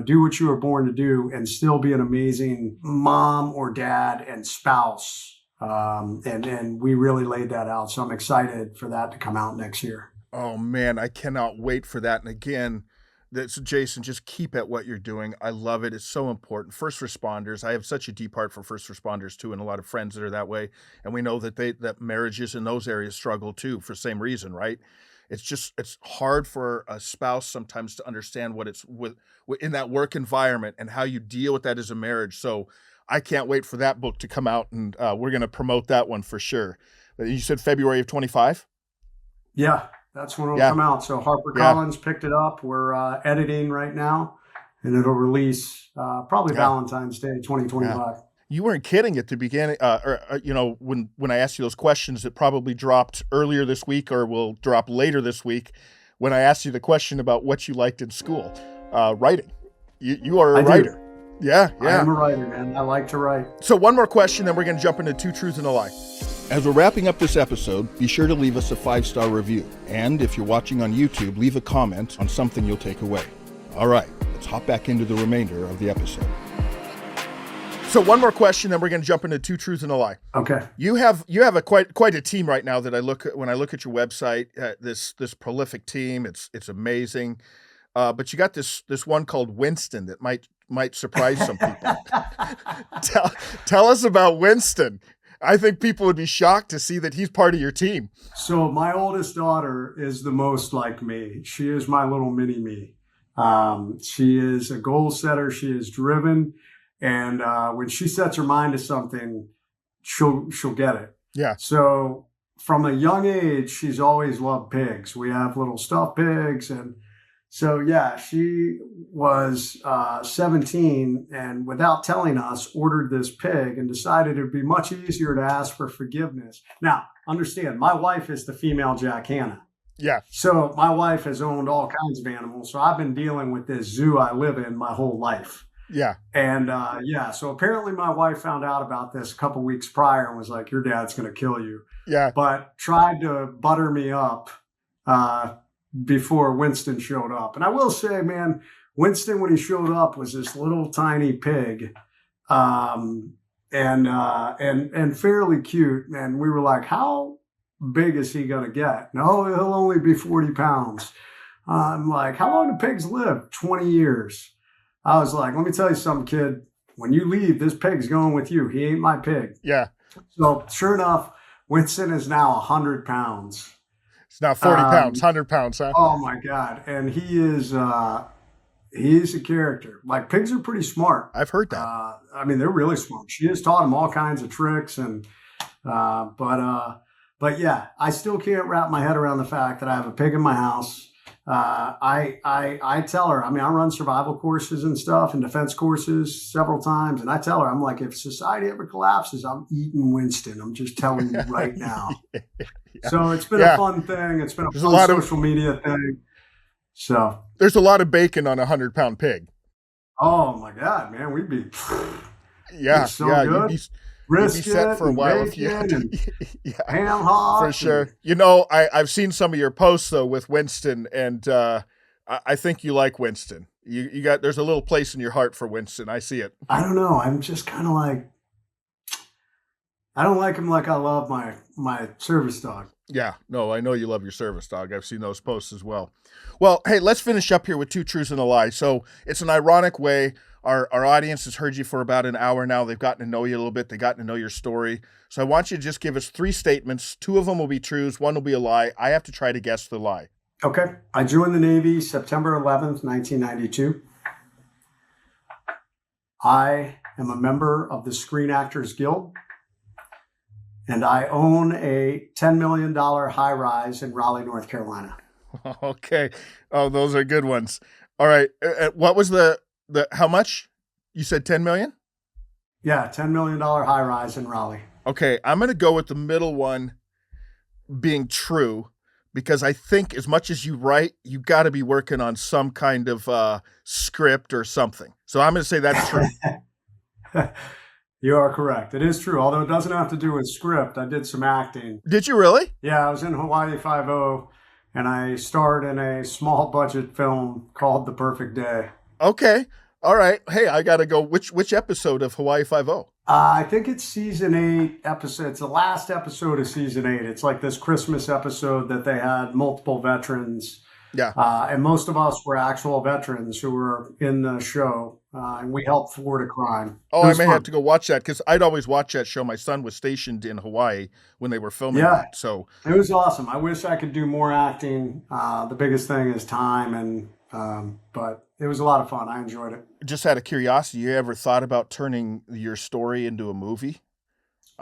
do what you were born to do and still be an amazing mom or dad and spouse. And we really laid that out. So I'm excited for that to come out next year. Oh man, I cannot wait for that. And again, That's Jason, just keep at what you're doing. I love it. It's so important. First responders. I have such a deep heart for first responders too, and a lot of friends that are that way. And we know that that marriages in those areas struggle too for the same reason, right? It's hard for a spouse sometimes to understand what it's with in that work environment and how you deal with that as a marriage. So I can't wait for that book to come out, and we're going to promote that one for sure. You said February of 25? Yeah, that's when it'll come out. So HarperCollins picked it up. We're editing right now, and it'll release probably Valentine's Day 2025. Yeah. You weren't kidding at the beginning, when I asked you those questions that probably dropped earlier this week or will drop later this week, when I asked you the question about what you liked in school, writing. You are a writer. Yeah. I'm a writer, man. I like to write. So one more question, then we're going to jump into Two Truths and a Lie. As we're wrapping up this episode, be sure to leave us a 5-star review. And if you're watching on YouTube, leave a comment on something you'll take away. All right, let's hop back into the remainder of the episode. So one more question, then we're going to jump into Two Truths and a Lie. Okay. You have a quite a team right now that I look at when I look at your website. This prolific team, it's amazing. But you got this one called Winston that might surprise some people. Tell us about Winston. I think people would be shocked to see that he's part of your team. So my oldest daughter is the most like me. She is my little mini me. She is a goal setter. She is driven. And when she sets her mind to something, she'll get it. Yeah. So from a young age, she's always loved pigs. We have little stuffed pigs. And so, yeah, she was 17 and without telling us, ordered this pig and decided it would be much easier to ask for forgiveness. Now, understand, my wife is the female Jack Hanna. Yeah. So my wife has owned all kinds of animals. So I've been dealing with this zoo I live in my whole life. Yeah. And so apparently my wife found out about this a couple weeks prior and was like, your dad's going to kill you. Yeah. But tried to butter me up before Winston showed up. And I will say, man, Winston, when he showed up, was this little tiny pig and fairly cute. And we were like, how big is he going to get? No, he'll only be 40 pounds. I'm like, how long do pigs live? 20 years. I was like, let me tell you something, kid. When you leave, this pig's going with you. He ain't my pig. Yeah. So sure enough, Winston is now 100 pounds. It's not 40 pounds, 100 pounds, huh? Oh, my God. And he's a character. Like, pigs are pretty smart. I've heard that. I mean, they're really smart. She has taught him all kinds of tricks. But yeah, I still can't wrap my head around the fact that I have a pig in my house. I tell her, I mean, I run survival courses and stuff and defense courses several times. And I tell her, I'm like, if society ever collapses, I'm eating Winston. I'm just telling you right now. Yeah. So it's been a fun thing. It's been a fun social media thing. So there's a lot of bacon on a 100-pound pig. Oh my God, man. We'd be, so good. You'd be set for a while if you had to. Ham hock. For sure. I've seen some of your posts though with Winston, and I think you like Winston. There's a little place in your heart for Winston. I see it. I don't know. I'm just kind of like, I don't like him like I love my service dog. Yeah, no, I know you love your service dog. I've seen those posts as well. Well, hey, let's finish up here with Two Truths and a Lie. So it's an ironic way. Our audience has heard you for about an hour now. They've gotten to know you a little bit. They've gotten to know your story. So I want you to just give us 3 statements. 2 of them will be truths. 1 will be a lie. I have to try to guess the lie. Okay. I joined the Navy September 11th, 1992. I am a member of the Screen Actors Guild. And I own a $10 million high-rise in Raleigh, North Carolina. Okay. Oh, those are good ones. All right. What was how much? You said 10 million? Yeah, $10 million high-rise in Raleigh. Okay. I'm going to go with the middle one being true because I think as much as you write, you got to be working on some kind of script or something. So I'm going to say that's true. You are correct. It is true. Although it doesn't have to do with script. I did some acting. Did you really? Yeah, I was in Hawaii Five-0 and I starred in a small budget film called The Perfect Day. Okay. All right. Hey, I got to go. Which episode of Hawaii Five-0? I think it's season 8 episode. It's the last episode of season 8. It's like this Christmas episode that they had multiple veterans Yeah. And most of us were actual veterans who were in the show, and we helped thwart a crime. Oh, I may have to go watch that because I'd always watch that show. My son was stationed in Hawaii when they were filming that. So it was awesome. I wish I could do more acting. The biggest thing is time, but it was a lot of fun. I enjoyed it. Just out of curiosity, you ever thought about turning your story into a movie?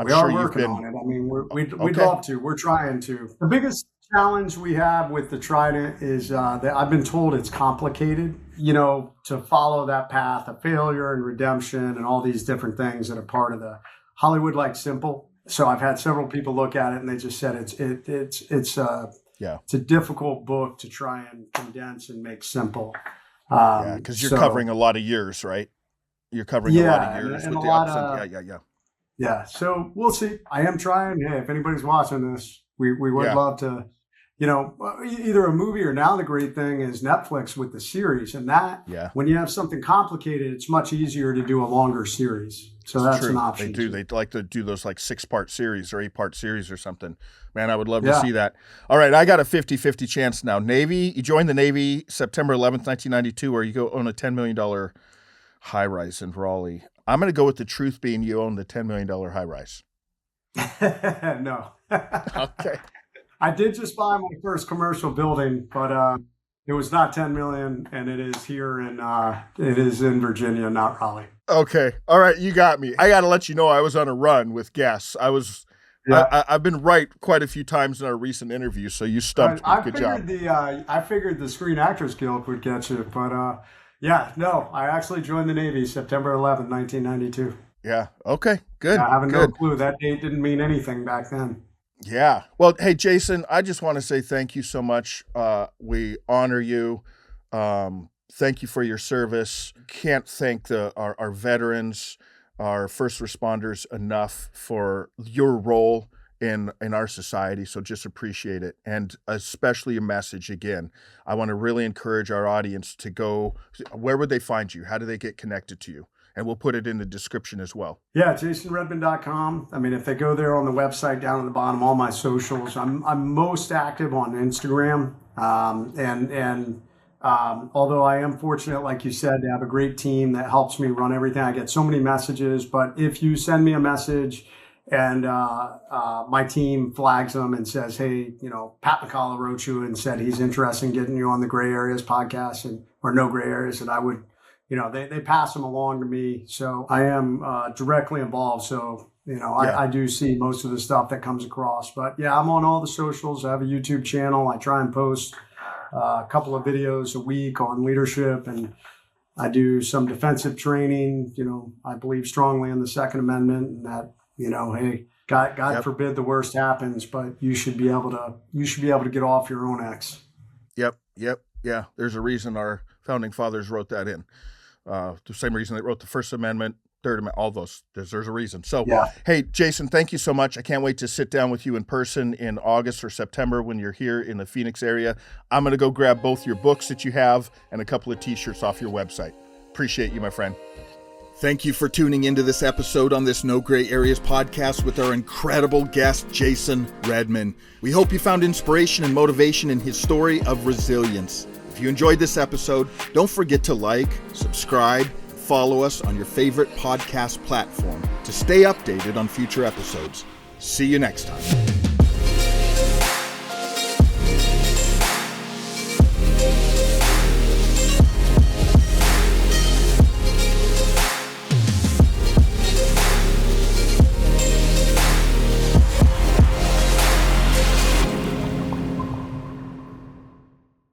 We are working on it. I mean, we'd love to. We're trying to. The biggest challenge we have with the Trident is that I've been told it's complicated, to follow that path of failure and redemption and all these different things that are part of the Hollywood like simple. So I've had several people look at it and they just said it's a difficult book to try and condense and make simple. Because you're covering a lot of years, right? You're covering a lot of years and with a the lot ups of, Yeah, so we'll see. I am trying. Hey, if anybody's watching this, we would love to, either a movie or now the great thing is Netflix with the series. And that, when you have something complicated, it's much easier to do a longer series. So that's an option. They do. They like to do those like 6-part series or 8-part series or something. Man, I would love to see that. All right, I got a 50-50 chance now. Navy, you joined the Navy September 11th, 1992, where you go own a $10 million high-rise in Raleigh. I'm going to go with the truth being you own the $10 million high-rise. No. Okay. I did just buy my first commercial building, but it was not 10 million, and it is here it is in Virginia, not Raleigh. Okay. All right. You got me. I got to let you know I was on a run with guests. I've been right quite a few times in our recent interviews, so you stumped me. Good job. I figured the Screen Actors Guild would get you, but I actually joined the Navy September 11th, 1992. Yeah. Okay. Good. I have no clue. That date didn't mean anything back then. Yeah. Well, hey, Jason, I just want to say thank you so much. We honor you. Thank you for your service. Can't thank our veterans, our first responders enough for your role in our society. So just appreciate it. And especially a message again. I want to really encourage our audience to go. Where would they find you? How do they get connected to you? And we'll put it in the description as well. Yeah, jasonredman.com. I mean, if they go there on the website down at the bottom, all my socials. I'm most active on Instagram. Although I am fortunate, like you said, to have a great team that helps me run everything. I get so many messages, but if you send me a message and my team flags them and says, hey, Pat McCullough wrote you and said he's interested in getting you on the Gray Areas podcast or No Gray Areas, and I would, they pass them along to me. So I am directly involved. So, I do see most of the stuff that comes across. But yeah, I'm on all the socials. I have a YouTube channel. I try and post a couple of videos a week on leadership, and I do some defensive training. I believe strongly in the Second Amendment, and that, hey, God forbid the worst happens, but you should be able to get off your own X. Yep. Yeah. There's a reason our founding fathers wrote that in. The same reason they wrote the First Amendment, Third Amendment, all those. There's a reason. So, Hey, Jason, thank you so much. I can't wait to sit down with you in person in August or September when you're here in the Phoenix area. I'm going to go grab both your books that you have and a couple of T-shirts off your website. Appreciate you, my friend. Thank you for tuning into this episode on this No Gray Areas podcast with our incredible guest, Jason Redman. We hope you found inspiration and motivation in his story of resilience. If you enjoyed this episode, don't forget to like, subscribe, follow us on your favorite podcast platform to stay updated on future episodes. See you next time.